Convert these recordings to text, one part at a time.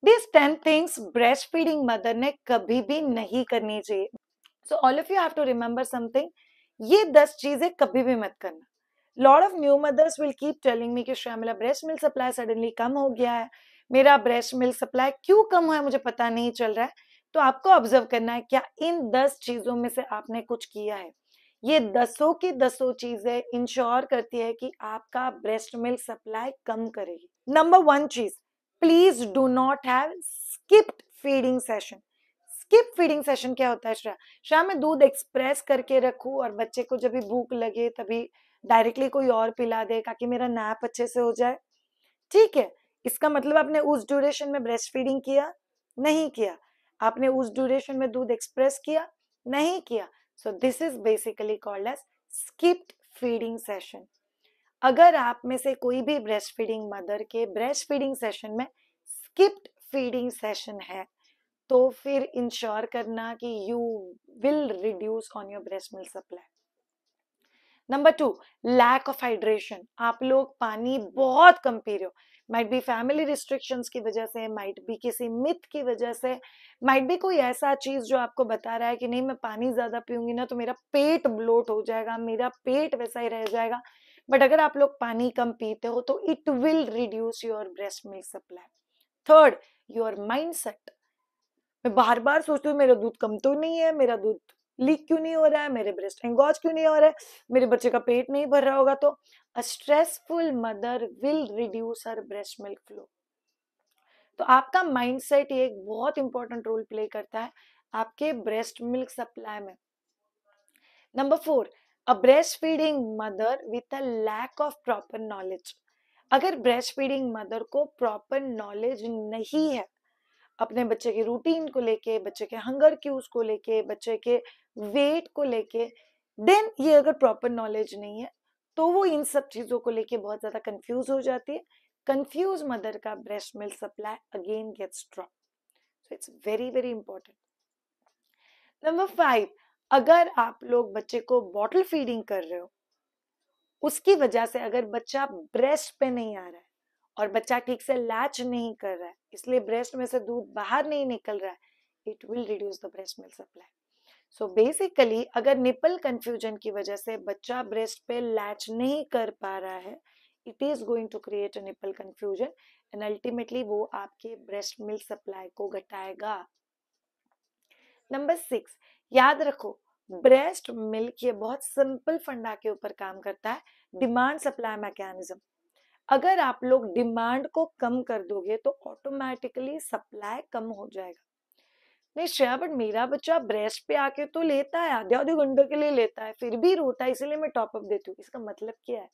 These 10 things breast feeding mother ने कभी भी नहीं करनी चाहिए. So all of you have to remember something. ये 10 चीजें कभी भी मत करना. Lot of new mothers will keep telling me कि श्रेया मेरा breast milk supply suddenly कम हो गया है, मेरा breast milk supply क्यों कम हुआ है मुझे पता नहीं चल रहा है. तो आपको ऑब्जर्व करना है क्या इन 10 चीजों में से आपने कुछ किया है. ये 10 की 10 चीजें इंश्योर करती है कि आपका ब्रेस्ट मिल्क सप्लाई कम करेगी. नंबर 1 चीज, please do not have skipped feeding session. Skip feeding session क्या होता है श्रेया? श्रेया मैं दूध एक्सप्रेस करके रखूं और बच्चे को जब भी भूख लगे तभी डायरेक्टली कोई और पिला दे ताकि मेरा नैप अच्छे से हो जाए. ठीक है, इसका मतलब आपने उस ड्यूरेशन में ब्रेस्ट फीडिंग किया नहीं किया, आपने उस ड्यूरेशन में दूध एक्सप्रेस किया नहीं किया. So this is basically called as skipped feeding session. अगर आप में से कोई भी ब्रेस्ट फीडिंग मदर के ब्रेस्ट फीडिंग सेशन में स्किप्ड फीडिंग सेशन है तो फिर इंश्योर करना कि you will reduce on your breast milk supply. Number 2, lack of hydration. आप लोग पानी बहुत कम पी रहे हो. माइट बी फैमिली रिस्ट्रिक्शंस की वजह से, माइट बी किसी मिथ की वजह से, माइट बी कोई ऐसा चीज जो आपको बता रहा है कि नहीं मैं पानी ज्यादा पीऊंगी ना तो मेरा पेट ब्लोट हो जाएगा, मेरा पेट वैसा ही रह जाएगा. बट अगर आप लोग पानी कम पीते हो तो it will reduce your breast milk supply. Third, your mindset. मैं बार बार सोचती हूँ मेरा दूध कम तो नहीं है, मेरा दूध लीक क्यों नहीं हो रहा है, मेरे ब्रेस्ट एंगॉज क्यों नहीं हो रहा है, मेरे बच्चे का पेट नहीं भर रहा होगा. तो a stressful mother will reduce her breast milk flow. तो आपका माइंडसेट ये एक बहुत इंपॉर्टेंट रोल प्ले करता है आपके ब्रेस्ट मिल्क सप्लाई में. Number 4, a breast feeding mother with a lack of proper knowledge. अगर ब्रेस्ट फीडिंग मदर को प्रॉपर नॉलेज नहीं है अपने बच्चे के रूटीन को लेके, बच्चे के हंगर क्यूज को लेके, बच्चे के वेट को लेके, देन ये अगर प्रॉपर नॉलेज नहीं है तो वो इन सब चीजों को लेके बहुत ज्यादा कंफ्यूज हो जाती है. कंफ्यूज मदर का breast milk supply again gets drop. So it's very very important. Number 5, अगर आप लोग बच्चे को बॉटल फीडिंग कर रहे हो, उसकी वजह से अगर बच्चा ब्रेस्ट पे नहीं आ रहा है और बच्चा ठीक से लैच नहीं कर रहा है, इसलिए ब्रेस्ट में से दूध बाहर नहीं निकल रहा है, it will reduce the breast milk supply. So basically अगर निपल कंफ्यूजन की वजह से बच्चा ब्रेस्ट पे लैच नहीं कर पा रहा है, it is going to create a nipple confusion and ultimately वो आपके ब्रेस्ट मिल्क सप्लाई को घटाएगा. नंबर 6, याद रखो ब्रेस्ट मिल्क ये बहुत सिंपल फंडा के ऊपर काम करता है, डिमांड सप्लाई मैकेनिज्म. अगर आप लोग डिमांड को कम कर दोगे तो ऑटोमेटिकली सप्लाई कम हो जाएगा. नहीं श्रेया बट मेरा बच्चा ब्रेस्ट पे आके तो लेता है, आधे आधे घंटे के लिए लेता है, फिर भी रोता है इसीलिए मैं टॉप अप देती हूँ. इसका मतलब क्या है?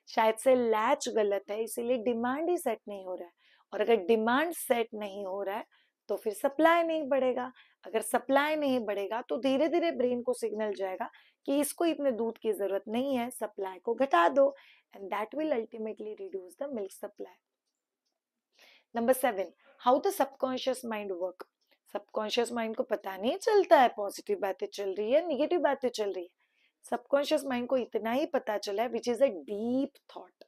शायद से लैच गलत है इसीलिए डिमांड ही सेट नहीं हो रहा है. और अगर डिमांड सेट नहीं हो रहा है तो फिर सप्लाई नहीं बढ़ेगा. अगर सप्लाई नहीं बढ़ेगा तो धीरे धीरे ब्रेन को सिग्नल जाएगा कि इसको इतने दूध की जरूरत नहीं है, सप्लाई को घटा दो, and that will ultimately reduce the milk supply. Number 7, how the subconscious mind work. Subconscious mind को पता नहीं चलता है पॉजिटिव बातें चल रही है निगेटिव बातें चल रही है. सबकॉन्शियस माइंड को इतना ही पता चला है which is a deep thought.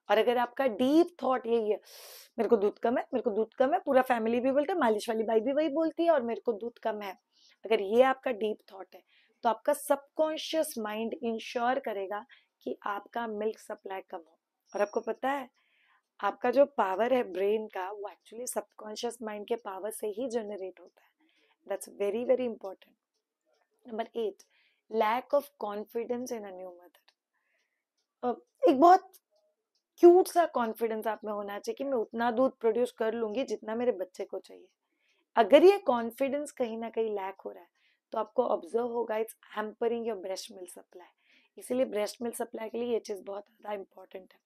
और अगर आपका डीप थॉट यही है मेरे को दूध कम है, मेरे को दूध कम है, पूरा फैमिली भी बोलता है, मालिश वाली बाई भी वही बोलती है और मेरे को दूध कम है, अगर ये आपका डीप थॉट है तो आपका सबकॉन्शियस माइंड इंश्योर करेगा कि आपका मिल्क सप्लाई कम हो. और आपको पता है आपका जो पावर है ब्रेन का वो एक्चुअली सबकॉन्शियस माइंड के पावर से ही जनरेट होता है. That's very very important. Number 8, lack of confidence in a new mother. एक बहुत क्यूट सा कॉन्फिडेंस आप में होना चाहिए कि मैं उतना दूध प्रोड्यूस कर लूंगी जितना मेरे बच्चे को चाहिए. अगर ये कॉन्फिडेंस कहीं ना कहीं लैक हो रहा है तो आपको ऑब्जर्व होगा it's hampering your breast milk supply. इसीलिए ब्रेस्ट मिल्क सप्लाई के लिए ये चीज बहुत ज्यादा इंपॉर्टेंट है.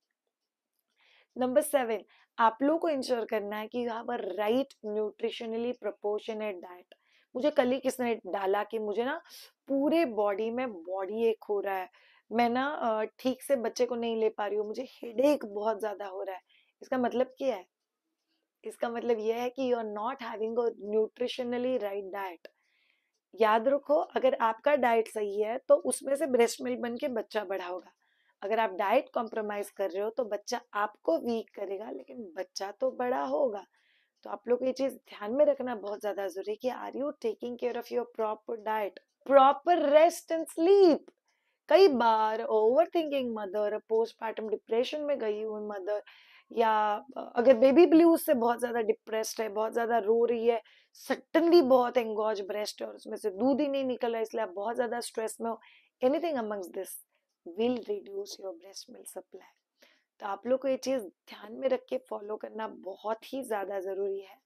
नंबर 7, आप लोगों को इंश्योर करना है कि you have a right nutritionally proportionate diet. मुझे कल ही किसने डाला कि मुझे ना पूरे बॉडी में बॉडी एक हो रहा है, मैं ना ठीक से बच्चे को नहीं ले पा रही हूँ, मुझे हेडेक बहुत ज्यादा हो रहा है. इसका मतलब क्या है? इसका मतलब यह है कि you are not having a nutritionally right diet. याद रखो अगर आपका डाइट सही है तो उसमें से ब्रेस्ट मिल्क बन के बच्चा बड़ा होगा. अगर आप डाइट कॉम्प्रोमाइज कर रहे हो तो बच्चा आपको वीक करेगा लेकिन बच्चा तो बड़ा होगा. तो आप लोग को ये चीज ध्यान में रखना बहुत ज्यादा जरूरी है कि are you taking care of your proper diet, proper rest and sleep. कई बार overthinking mother, postpartum depression में गई हुई मदर, या अगर बेबी ब्लूज से बहुत ज्यादा डिप्रेस्ड है, बहुत ज्यादा रो रही है, सडनली बहुत एंगोज ब्रेस्ट है और उसमें से दूध ही नहीं निकल रहा है, इसलिए आप बहुत ज्यादा स्ट्रेस में हो, anything amongst this will reduce your breast milk supply. तो आप लोग को ये चीज ध्यान में रख के फॉलो करना बहुत ही ज्यादा जरूरी है।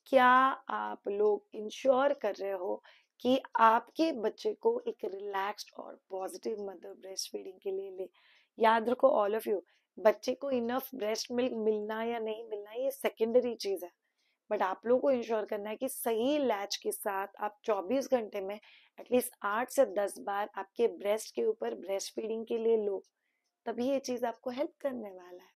क्या आप लोग इंश्योर कर रहे हो कि आपके बच्चे को एक रिलैक्स्ड और पॉजिटिव मदर ब्रेस्ट फीडिंग के लिए ले? याद रखो ऑल ऑफ यू, बच्चे को इनफ ब्रेस्ट मिल्क मिलना या नहीं मिलना ये सेकेंडरी चीज है, बट आप लोगों को इंश्योर करना है कि सही लैच के साथ आप 24 घंटे में एटलीस्ट 8 से 10 बार आपके ब्रेस्ट के ऊपर ब्रेस्ट फीडिंग के लिए लो, तभी ये चीज आपको हेल्प करने वाला है।